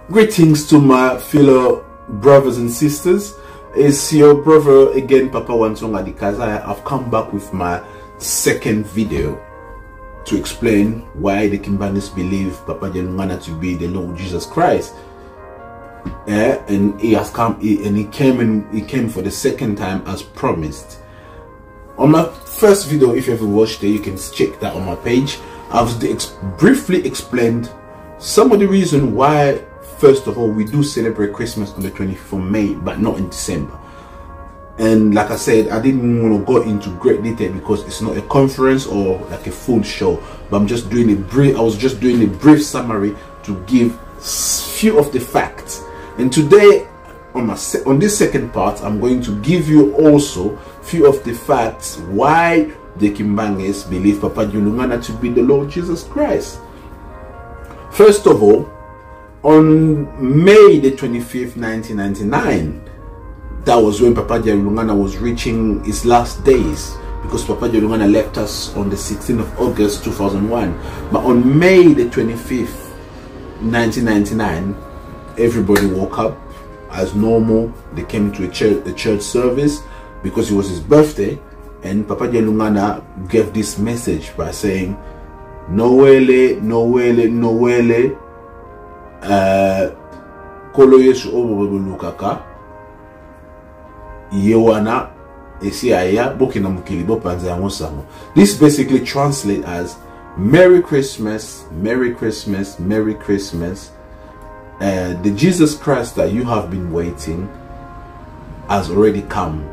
Greetings to my fellow brothers and sisters. It's your brother again, Papa Wansonga Dikaza. I've come back with my second video to explain why the Kimbangas believe Papa Dialungana to be the Lord Jesus Christ. And he has come, and he came for the second time as promised. On my first video, if you ever watched it, you can check that on my page. I've briefly explained some of the reason why. First of all, we do celebrate Christmas on the 25th of May, but not in December. And like I said, I didn't want to go into great detail because it's not a conference or like a full show. But I'm just doing a brief. I was just doing a brief summary to give few of the facts. And today, on this second part, I'm going to give you also few of the facts why the Kimbangas believe Papa Dialungana to be the Lord Jesus Christ. First of all, on May the 25th, 1999, that was when Papa Dialungana was reaching his last days, because Papa Dialungana left us on the 16th of August 2001. But on May the 25th, 1999, everybody woke up as normal. They came to a church service because it was his birthday, and Papa Dialungana gave this message by saying, "Noele, Noele, Noele. Kolo Yesu Lukaka Yewana Esiaya Bokina Mukilibo Panzangosamo." This basically translates as Merry Christmas, Merry Christmas, Merry Christmas. The Jesus Christ that you have been waiting has already come,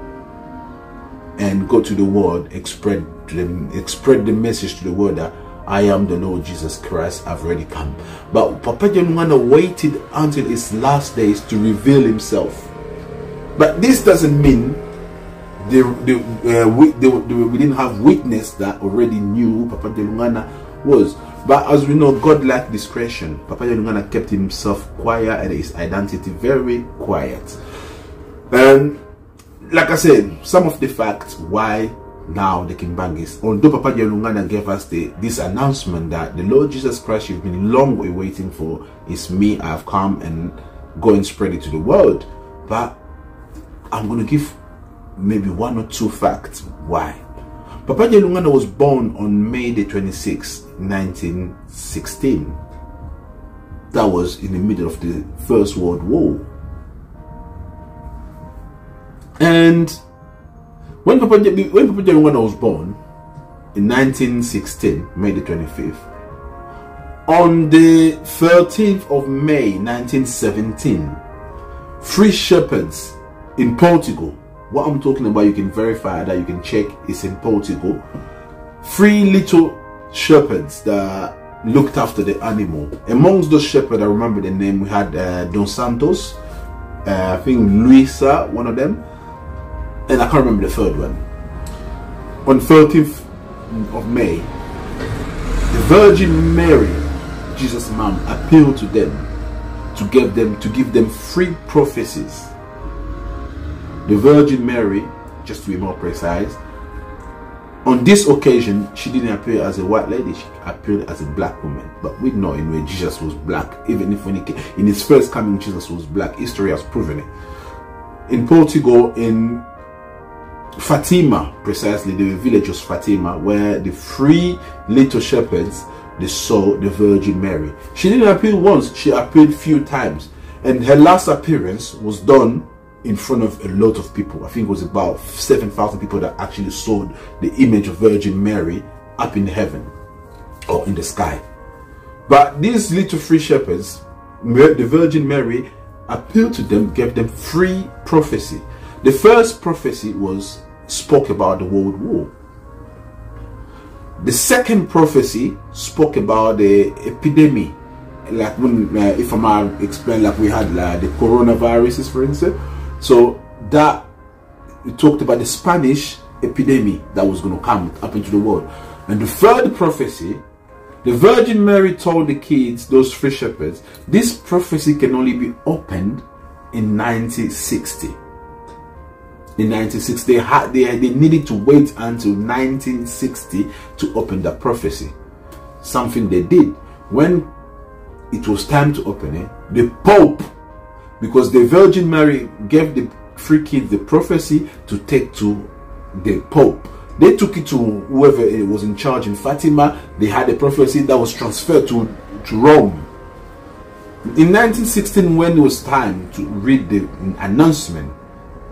and go to the world, spread the message to the world that I am the Lord Jesus Christ, I've already come. But Papa Dialungana waited until his last days to reveal himself. But this doesn't mean we didn't have witness that already knew Papa Dialungana was. But as we know, God lacked discretion. Papa Dialungana kept himself quiet and his identity very quiet. And like I said, some of the facts why now the Kimbangas, although Papa Dialungana gave us this announcement that the Lord Jesus Christ you've been long waiting for is me, I have come, and go and spread it to the world. But I'm going to give maybe one or two facts why. Papa Dialungana was born on May the 26th, 1916. That was in the middle of the First World War. And when Papa Dialungana was born in 1916, May the 25th, on the 13th of May 1917, three shepherds in Portugal, what I'm talking about, you can verify that, you can check, it's in Portugal. Three little shepherds that looked after the animal. Amongst those shepherds, I remember the name, we had Don Santos, I think Luisa, one of them, and I can't remember the third one. On 13th of May, the Virgin Mary, Jesus' mom, appealed to them to give them three prophecies. The Virgin Mary, just to be more precise, on this occasion, she didn't appear as a white lady, she appeared as a black woman. But we know in where Jesus was black, even if when he came, in his first coming, Jesus was black. History has proven it. In Portugal, in Fatima, precisely, the village was Fatima, where the three little shepherds, they saw the Virgin Mary. She didn't appear once, she appeared few times. And her last appearance was done in front of a lot of people. I think it was about 7,000 people that actually saw the image of Virgin Mary up in heaven or in the sky. But these little three shepherds, the Virgin Mary appealed to them, gave them three prophecy. The first prophecy spoke about the World War. The second prophecy spoke about the epidemic, like when, if I might explain, like we had the coronaviruses, for instance. So that it talked about the Spanish epidemic that was going to come up into the world. And the third prophecy, the Virgin Mary told the kids, those three shepherds, this prophecy can only be opened in 1960. In 1960, they needed to wait until 1960 to open that prophecy. Something they did. When it was time to open it, the Pope, because the Virgin Mary gave the three kids the prophecy to take to the Pope. They took it to whoever it was in charge in Fatima. They had a prophecy that was transferred to Rome. In 1916, when it was time to read the announcement,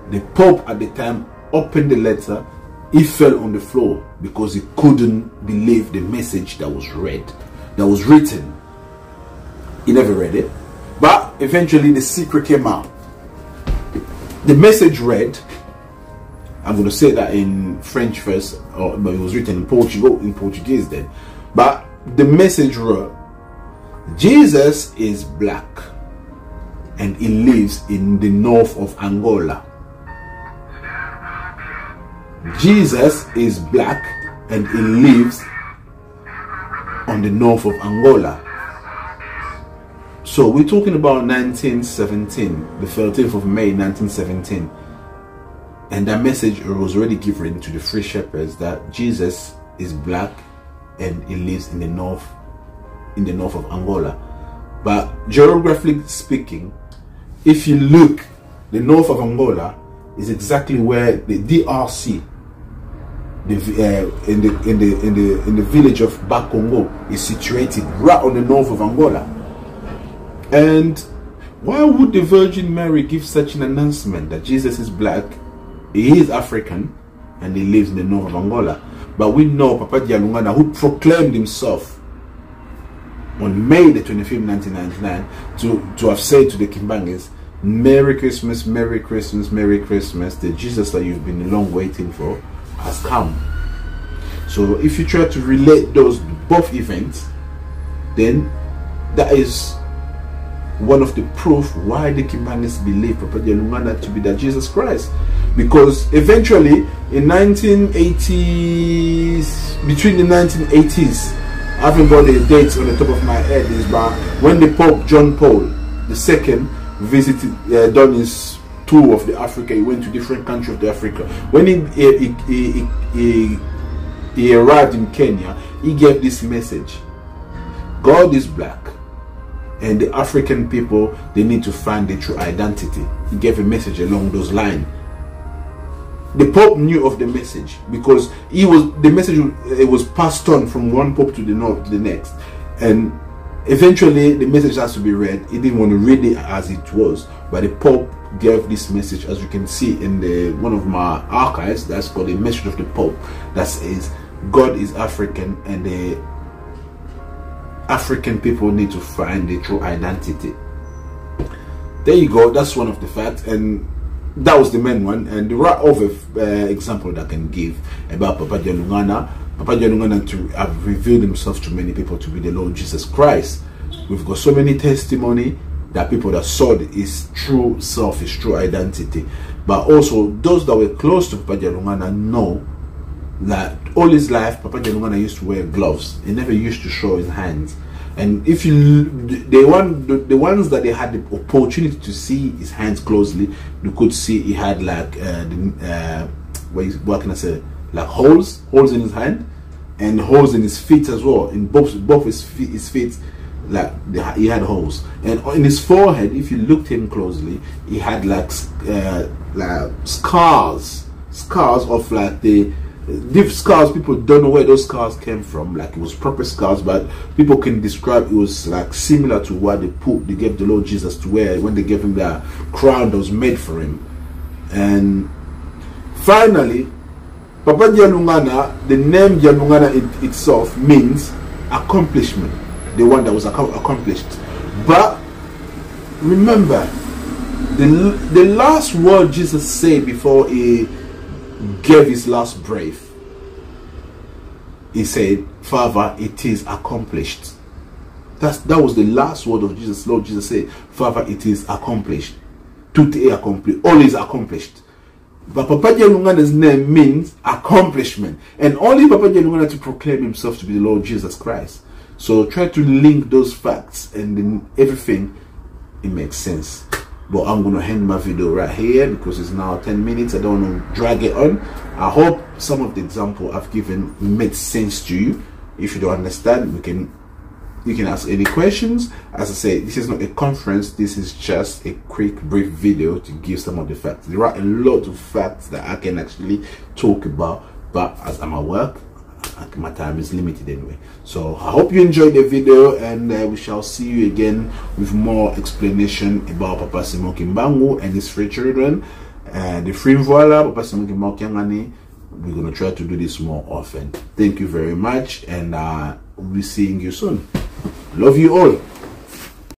the Pope at the time opened the letter. He fell on the floor because he couldn't believe the message that was read, that was written. He never read it, but eventually the secret came out. The message read, I'm going to say that in French first, but it was written in Portuguese then. But the message wrote, Jesus is black and he lives in the north of Angola. Jesus is black and he lives on the north of Angola. So we're talking about 1917, the 13th of May 1917. And that message was already given to the three shepherds that Jesus is black and he lives in the north of Angola. But geographically speaking, if you look, the north of Angola is exactly where the DRC, in the village of Bakongo, is situated, right on the north of Angola. And why would the Virgin Mary give such an announcement that Jesus is black, he is African, and he lives in the north of Angola? But we know Papa Dialungana, who proclaimed himself on May the 25th, 1999, to have said to the Kimbangas, Merry Christmas, Merry Christmas, Merry Christmas. The Jesus that you've been long waiting for has come. So if you try to relate both events, then that is one of the proof why the Kimbangas believe Papa Dialungana to be that Jesus Christ. Because eventually in 1980s, between the 1980s, I haven't got the dates on the top of my head, is but when the Pope John Paul II visited, done his tour of the Africa, he went to different countries of the Africa. When he arrived in Kenya, he gave this message: God is black, and the African people, they need to find their true identity. He gave a message along those lines. The Pope knew of the message because it was passed on from one Pope to the next, and eventually the message has to be read. He didn't want to read it as it was, but the Pope gave this message, as you can see in one of my archives, that's called the message of the Pope, that says God is African and the African people need to find their true identity. There you go, that's one of the facts, and that was the main one. And there are other examples that I can give about Papa Dialungana. Papa Dialungana to have revealed himself to many people to be the Lord Jesus Christ. We've got so many testimony that people that saw his true self, his true identity. But also those that were close to Papa Dialungana know that all his life Papa Dialungana used to wear gloves. He never used to show his hands. And if you the ones that they had the opportunity to see his hands closely, you could see he had like what can I say, like holes in his hand and holes in his feet as well. In both his feet, like he had holes. And in his forehead, if you looked him closely, he had like scars of like the deep scars. People don't know where those scars came from, like it was proper scars, but people can describe it was like similar to what they gave the Lord Jesus to wear when they gave him the crown that was made for him. And finally, Papa Dialungana, the name Dialungana itself means accomplishment, the one that was accomplished. But remember, the last word Jesus said before he gave his last breath, he said, Father, it is accomplished. That was the last word of Jesus. Lord Jesus said, Father, it is accomplished. Tout est accompli. All is accomplished. But Papa Dialungana's name means accomplishment, and only Papa Dialungana to proclaim himself to be the Lord Jesus Christ. So try to link those facts, and then everything, it makes sense. But I'm going to end my video right here because it's now 10 minutes. I don't want to drag it on. I hope some of the example I've given made sense to you. If you don't understand, we can You can ask any questions. As I say, this is not a conference, this is just a quick brief video to give some of the facts. There are a lot of facts that I can actually talk about, but as I'm at work, my time is limited anyway. So I hope you enjoyed the video, and we shall see you again with more explanation about Papa Simon Kimbangu and his 3 children. The free voila, Papa Simon Kimbangu. We're going to try to do this more often. Thank you very much, and we'll be seeing you soon. Love you all.